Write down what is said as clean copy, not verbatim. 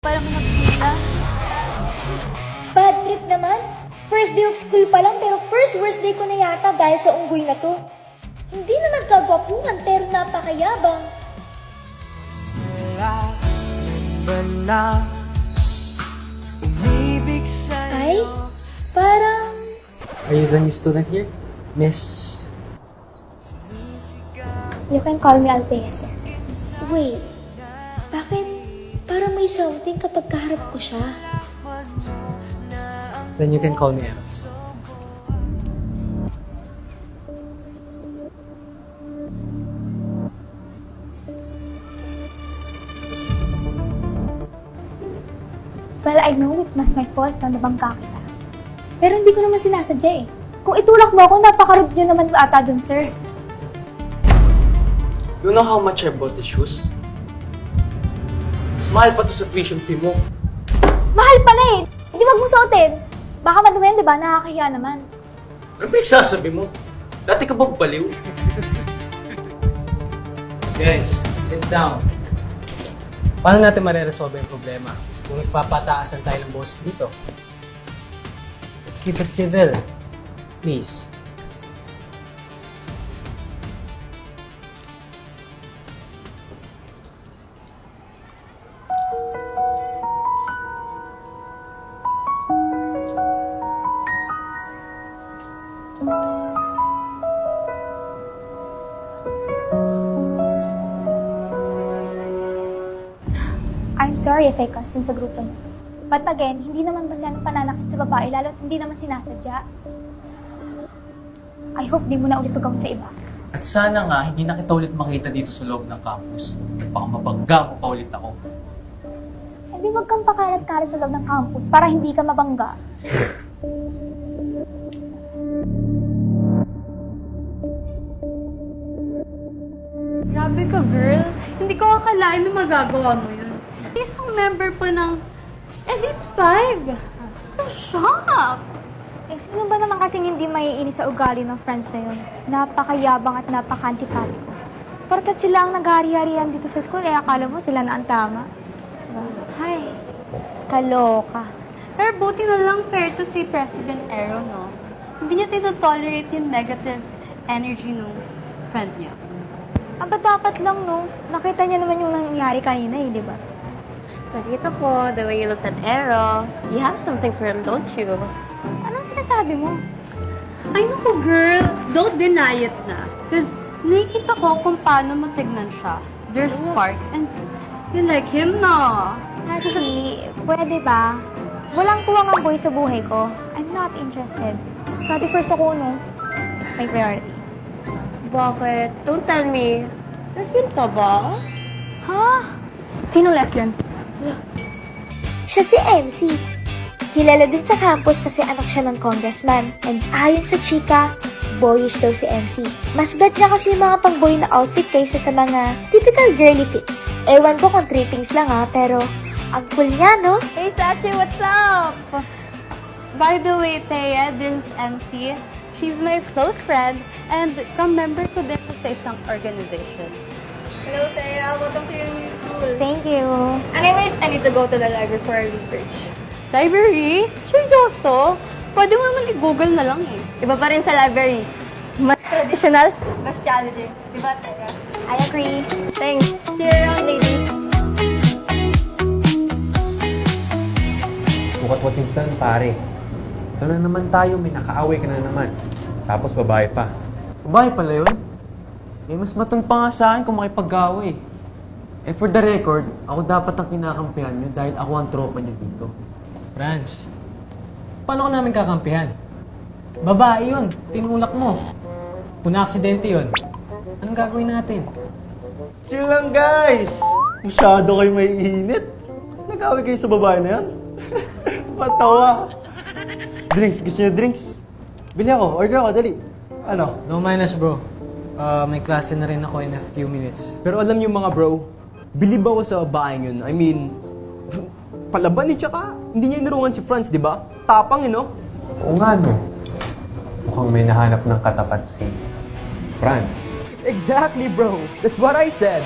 Para mo nakikita. Bad trip naman. First day of school pa lang pero first worst day ko na yata dahil sa unggoy na to. Hindi na nagkagwapuhan pero napakayabang. Ay, parang... Are you the new student here? Miss... You can call me Althea, sir. Wait, bakit parang may something kapag kaharap ko siya? Then you can call me Aaron. Well, I know it was my fault na nabangka kita. Pero hindi ko naman sinasadya eh. Kung itulak mo ako, napaka-rude nyo naman ata dun, sir. You know how much I bought the shoes? Mas mahal pa to sa tuition fee mo. Mahal pala eh! Hindi wag mo suotin! Baka madumihan, di ba? Nakakahiya naman. Ano ba yung sasabi mo? Dati ka bang baliw? Guys, sit down. Paano natin mareresolve yung problema kung nagpapataasan tayo ng boss dito? Let's keep it civil. Please. I'm sorry if I cussed sa grupo niyo. But again, hindi naman basta ng pananakit sa babae, lalo't hindi naman sinasadya. I hope di mo na ulit tugaw sa iba. At sana nga, hindi na kita ulit makita dito sa loob ng campus. Baka mabangga mo pa ulit ako. Hindi wag kang pakalat-kalat sa loob ng campus para hindi ka mabangga. Grabe ka, girl. Hindi ko akalain na magagawa mo yun. Isang member pa ng Elite 5. I'm shocked. Eh, sino ba naman kasing hindi maiinis sa ugali ng friends na yun? Napakayabang at napaka-antipatiko. Porkat sila ang naghari-harihan dito sa school, eh akala mo sila na ang tama. Diba? Ay, kaloka. Pero buti na lang fair to si President Aaron, no? Hindi niya tinotolerate yung negative energy ng friend niya. Aba dapat lang, no? Nakita niya naman yung nangyari kanina, eh, di ba? Nakita ko, the way you looked at Ero, you have something for him, don't you? Anong sinasabi mo? Ay, naku, girl. Don't deny it na. Because nakikita ko kung paano mo tignan siya. There's spark. And you like him, no? Actually, pwede ba? Walang kuwang ang boy sa buhay ko. I'm not interested. Study first ako, no? It's my priority. Bakit? Don't tell me. Lesbian ka ba? Ha? Sino lesbian? Siya si MC. Kilala din sa campus kasi anak siya ng congressman. And ayon sa chika, boyish daw si MC. Mas bet niya kasi yung mga pang-boy na outfit kaysa sa mga typical girly fits. Ewan ko kung trippings lang ha, pero ang cool niya, no? Hey, Sachi, what's up? By the way, Thea, this is MC. She's my close friend and ka-member ko din sa isang organization. Hello, Thea. Welcome to your new school. Thank you. Anyways, I need to go to the library for research. Library? Seryoso? Pwede mo naman i-google na lang eh. Iba pa rin sa library. Mas traditional, mas challenging. Diba, Thea? I agree. Thanks. See you around, ladies. Bukat-wating pare. Ito na naman tayo, may nakaaway ka na naman. Tapos babae pa. Babae pala yun? Eh, mas matong pa nga sa akin kung makipag-away. Eh, for the record, ako dapat ang kinakampihan nyo dahil ako ang tropa nyo dito. Franz, paano ka namin kakampihan? Babae yun, tinulak mo. Puna-aksidente yun. Anong gagawin natin? Chill lang, guys! Masyado kayo may init. Nag-away kayo sa babae na yan? Patawa. Drinks, gusto niyo drinks? Bili ako, order ako, dali. Ano? No minus bro. May klase na rin ako in a few minutes. Pero alam niyo mga bro, bilib ako sa babaeng yun. I mean, palaban eh, tsaka hindi niya inurungan si Franz, di ba? Tapang, no? Oo nga no. Mukhang may nahanap ng katapat si Franz. Exactly, bro. That's what I said.